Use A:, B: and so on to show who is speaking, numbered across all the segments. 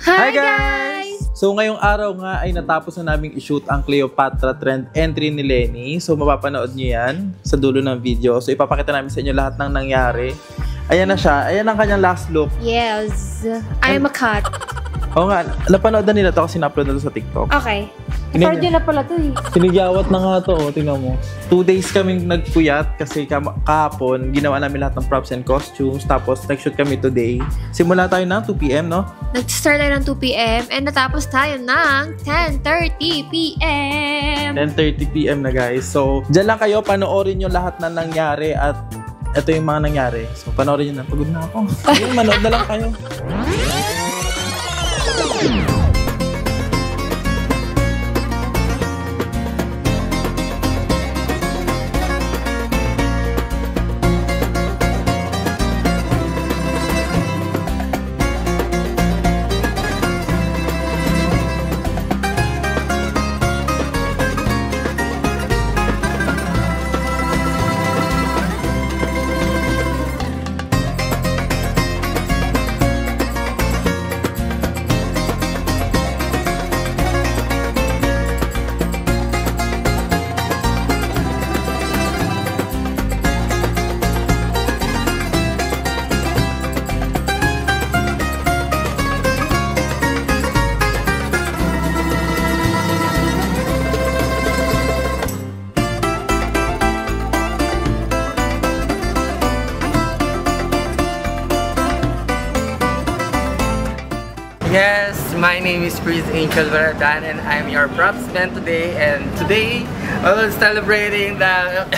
A: Hi guys! So ngayong araw nga ay natapos na naming i-shoot ang Cleopatra trend entry ni Lenny. So mapapanood nyo yan sa dulo ng video. So ipapakita namin sa inyo lahat ng nangyari. Ayan na siya. Ayan ang kanyang last look.
B: Yes. I am a cat.
A: Oo nga. Napanood na nila to kasi na-upload na to sa TikTok.
B: Okay. Cardio na pala to eh.
A: Sinigyawat na nga to. Oh, tingnan mo. 2 days kaming nagpuyat kasi kahapon ginawa namin lahat ng props and costumes. Tapos nag-shoot kami today. Simula tayo ng 2 PM, no?
B: Nag-start tayo ng 2 PM and natapos tayo ng 10:30 PM.
A: 10:30 PM na guys. So, dyan lang kayo. Panoorin nyo lahat na nangyari at ito yung mga nangyari. So, panoorin nyo na. Pagod na ako. Ayun, manood na lang kayo.
C: Yes, my name is Prince Angel Baradan and I'm your props man today. And today, I was celebrating the...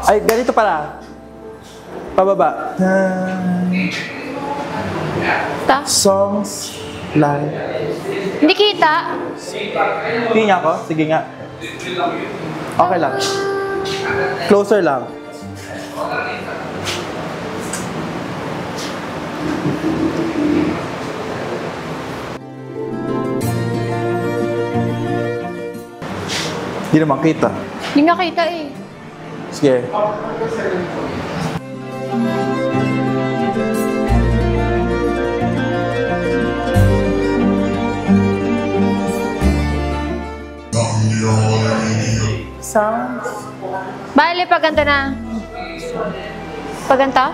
A: Ay, ganito pala. Pababa.
B: Ta?
A: Songs live.
B: Hindi kita.
A: Tingin ako? Sige nga. Okay lang. Closer lang. Hindi naman kita.
B: Hindi nga kita eh.
A: Sige. Sounds.
B: Bale, paganda na. Paganta?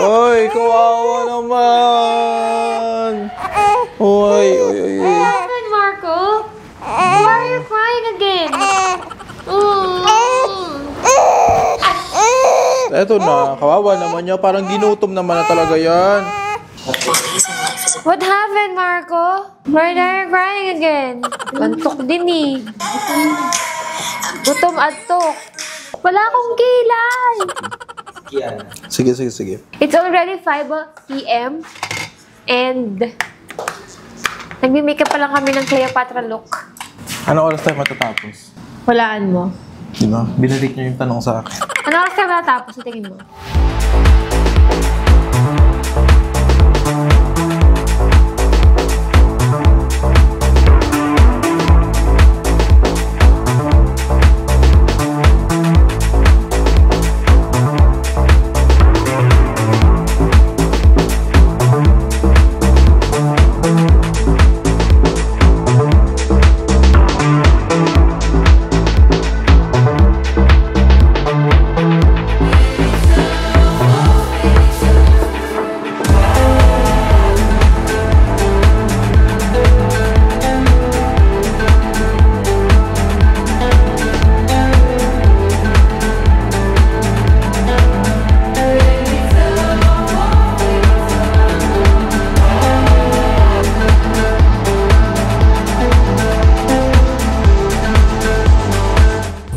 A: Oy, kawawa naman. Oy, oy, oy.
B: What happened, Marco? Why are you crying again?
A: Eto na, kawawa naman niya. Parang ginutom naman na talaga yan.
B: What happened, Marco? Why are you crying again? Bantok din eh. Gutom at tok. Wala akong kilay.
A: Sige.
B: It's already 5 p.m. And nagmi-makeup pa lang kami ng Cleopatra look.
A: Anong oras tayo matatapos?
B: Walaan mo.
A: Diba? Binalik niyo yung tanong sa akin.
B: Ano oras tayo matatapos? Sa tingin mo?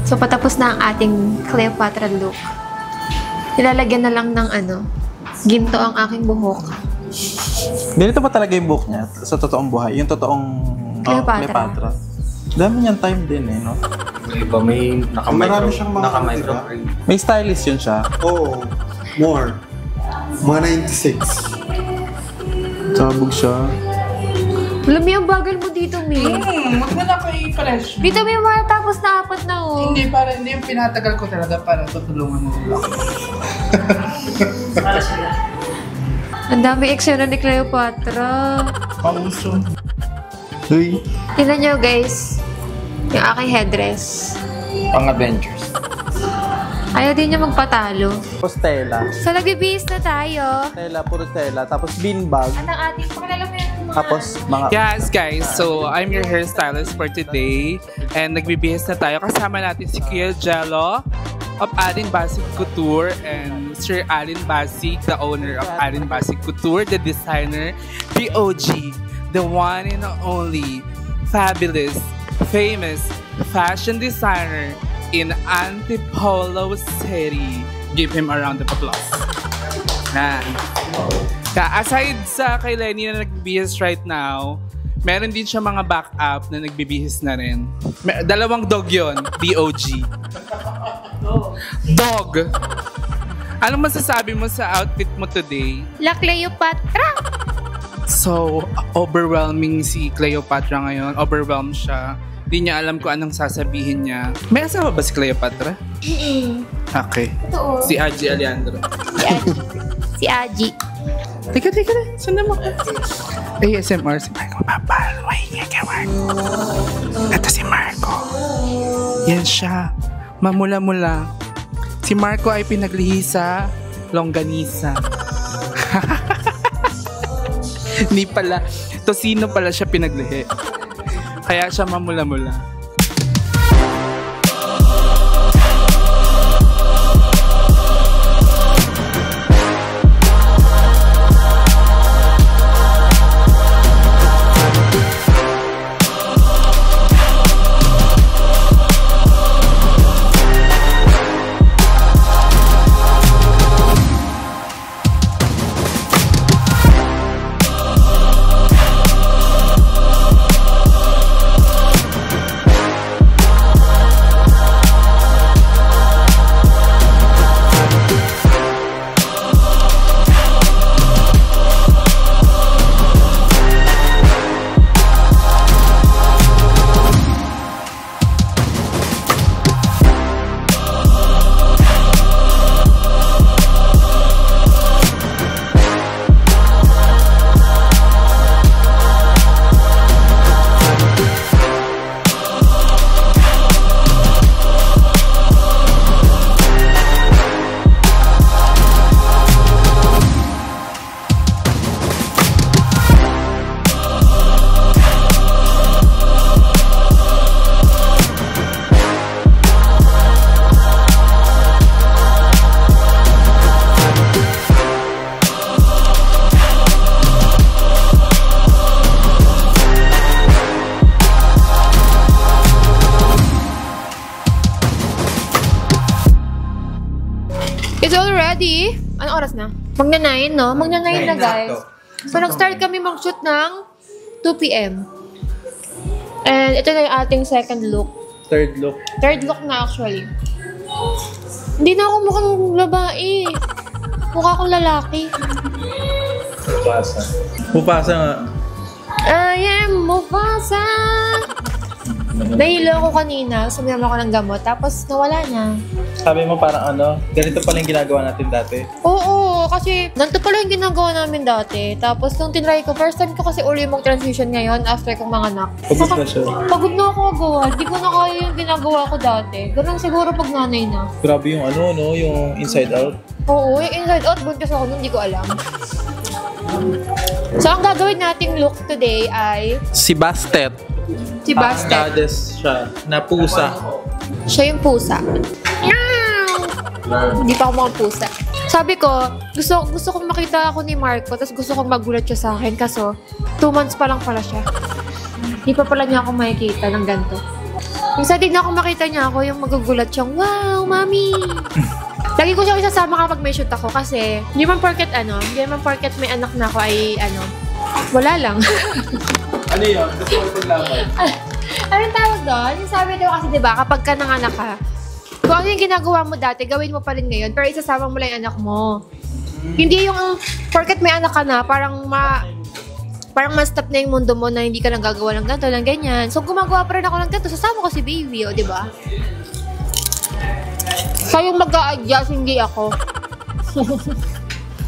B: So, patapos na ang ating Cleopatra look. Nilalagyan na lang ng ginto ang aking buhok.
A: Ganito ba talaga yung buhok niya sa totoong buhay? Yung totoong Cleopatra. Dami niyang time din eh, no?
C: Iba may
D: Marami siyang mga
C: naka-micro-frame.
A: May stylist yun siya.
D: Oo. More. Mga 96.
A: Sabog siya.
B: Alam mo yung bagal mo dito, Mi.
E: Wag mo na ko i-fresh.
B: Dito, Mi, tapos na 4 na, oh.
E: Hindi yung pinatagal ko talaga para tutulungan mo lang.
B: Ang dami eksena ni Cleopatra.
E: Pauso.
A: Uy.
B: Tignan nyo, guys. Yung aking headdress.
C: Pang-adventures.
B: Ayaw din niya magpatalo.
A: Tapos tela.
B: So, nagbibihis na tayo.
A: Tela, puro tela. Tapos beanbag.
B: At ang ating, pakilala mo yung mga...
A: Tapos mga...
E: Yes, guys. So, I'm your hairstylist for today. And nagbibihis na tayo. Kasama natin si Kuya Jello of Alin Basic Couture and Sir Alin Basic, the owner of Alin Basic Couture, the designer, POG, the one and only fabulous, famous fashion designer in Antipolo City. Give him a round of applause. Na. Aside sa kay Lenny na nagbibihis right now, meron din siya mga backup na nagbibihis na rin. Dalawang dog yon, DOG. Dog! Anong masasabi mo sa outfit mo today?
B: La Cleopatra!
E: So, overwhelming si Cleopatra ngayon. Overwhelmed siya. Hindi niya alam kung anong sasabihin niya. May asawa ba si Cleopatra? Okay.
B: Totoo.
E: Si Aji Alejandro.
B: Si Aji.
E: Teka na. Sundan mo. ASMR si Marco. Papalaway niya kay Marco. Ito si Marco. Yan siya. Mamula-mula. Si Marco ay pinaglihi sa longganisa. Hindi pala. Tosino pala siya pinaglihi. Kaya siya mamula-mula.
B: Already? Anong oras na? Magna-9, no? Magna-9 na, guys. So, nag-start kami mag-shoot ng 2 p.m. And ito na yung ating second look.
A: Third look.
B: Third look na, actually. Hindi na ako mukhang babae. Mukha akong lalaki.
A: Mufasa. Mufasa nga.
B: I am Mufasa! Nahilo ako kanina, sumiram ako ng gamot, tapos nawala na.
A: Sabi mo parang ano, ganito pala yung ginagawa natin dati.
B: Oo, kasi ganito pala yung ginagawa namin dati. Tapos nung tinry ko, first time ko kasi uli mong transition ngayon after kong manganak.
A: Pagod na siya.
B: Pagod na ako agawa. Hindi ko na kaya yung ginagawa ko dati. Ganun siguro pag nanay na.
A: Grabe yung ano, no? Yung inside out.
B: Oo, yung inside out, buntis ako nun, hindi ko alam. So, ang gagawin nating look today ay...
A: Si Bastet.
B: Si Bastet.
A: Goddess siya, na pusa.
B: Siya yung pusa. Hindi pa ako mga pusa. Sabi ko, gusto kong makita ako ni Marco, tapos gusto kong magulat siya sa akin, kaso 2 months pa lang pala siya. Hindi pa pala niya ako makikita ng ganito. Yung sa na ako makita niya ako, yung magugulat siyang, wow, mami! Lagi ko siya isasama kapag may shoot ako kasi hindi man porket may anak na ako ay wala lang.
A: Ano yun? Gusto ko paglaban.
B: Anong tawag doon? Yung sabi daw kasi diba, kapag ka nanganak ka, kung ano yung ginagawa mo dati, gawin mo pa rin ngayon, pero isasama mo lang yung anak mo. Hindi yung porket may anak ka na, parang ma-stop na yung mundo mo na hindi ka nagagawa ng ganito, ng ganyan. So gumagawa pa rin ako ng ganito, sasama ko si baby, o diba? Siya yung mag-a-adjust, hindi ako.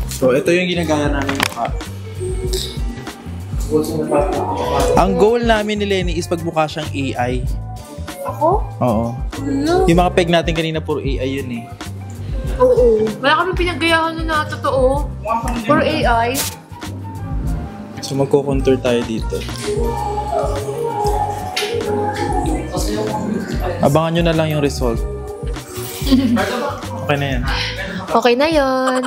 A: So, ito yung ginagaya namin mukha. Ang goal namin ni Lenny is pagmukha siyang AI.
B: Ako?
A: Oo. Yung mga peg natin kanina, puro AI yun eh.
B: Oo. Wala kami pinagayahan na totoo. Puro AI.
A: So, magko-contour tayo dito. Abangan nyo na lang yung result. Okay na yan.
B: Okay na yun.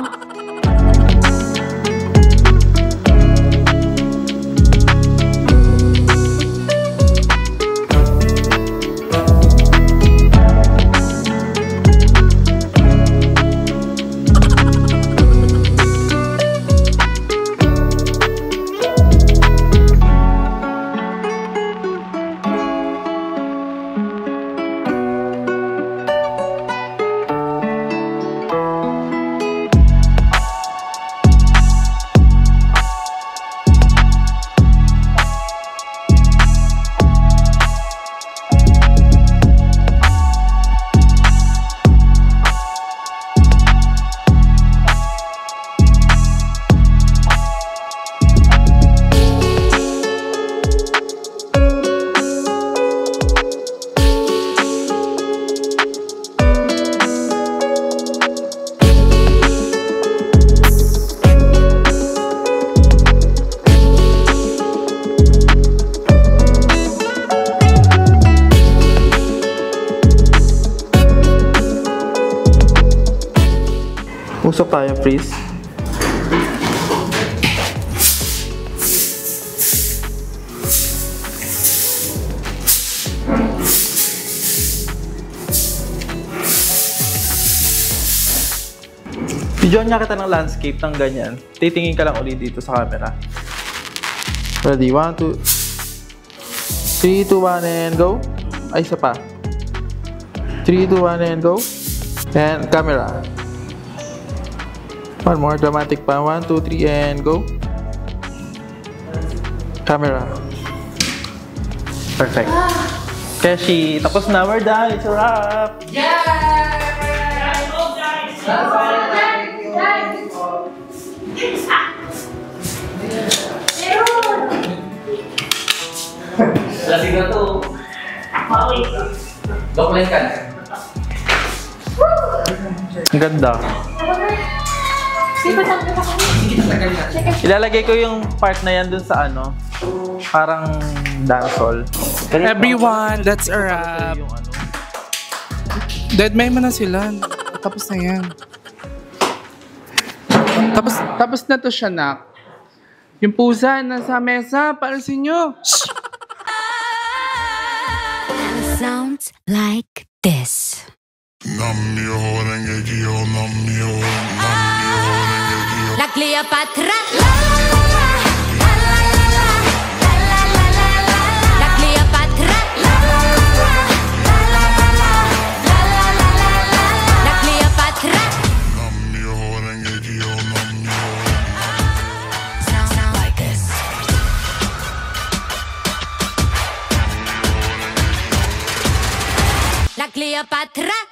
A: Usok tayo, please. Videoan nga kita ng landscape ng ganyan. Titingin ka lang ulit dito sa camera. Ready? 1, 2, 3, 2, 1, and go. Ay, isa pa. 3, 2, 1, and go. And camera. One more dramatic pa. 1, 2, 3, and go. Camera. Perfect. Keshi, tapos na. We're done. It's a wrap.
C: Lasing na to. Doklen ka.
A: Ang ganda. Ilalagay ko yung part na yan dun sa ano, parang dancehall.
E: Everyone, that's a wrap.
A: Yung ano.
E: Deadmay mo na sila. Tapos na yan. Tapos na to siya, nak. Yung pusa nasa mesa, paalisin nyo. Shh!
F: Sounds like this. La Cleopatra. La Cleopatra. La Cleopatra. Sound like this. La Cleopatra.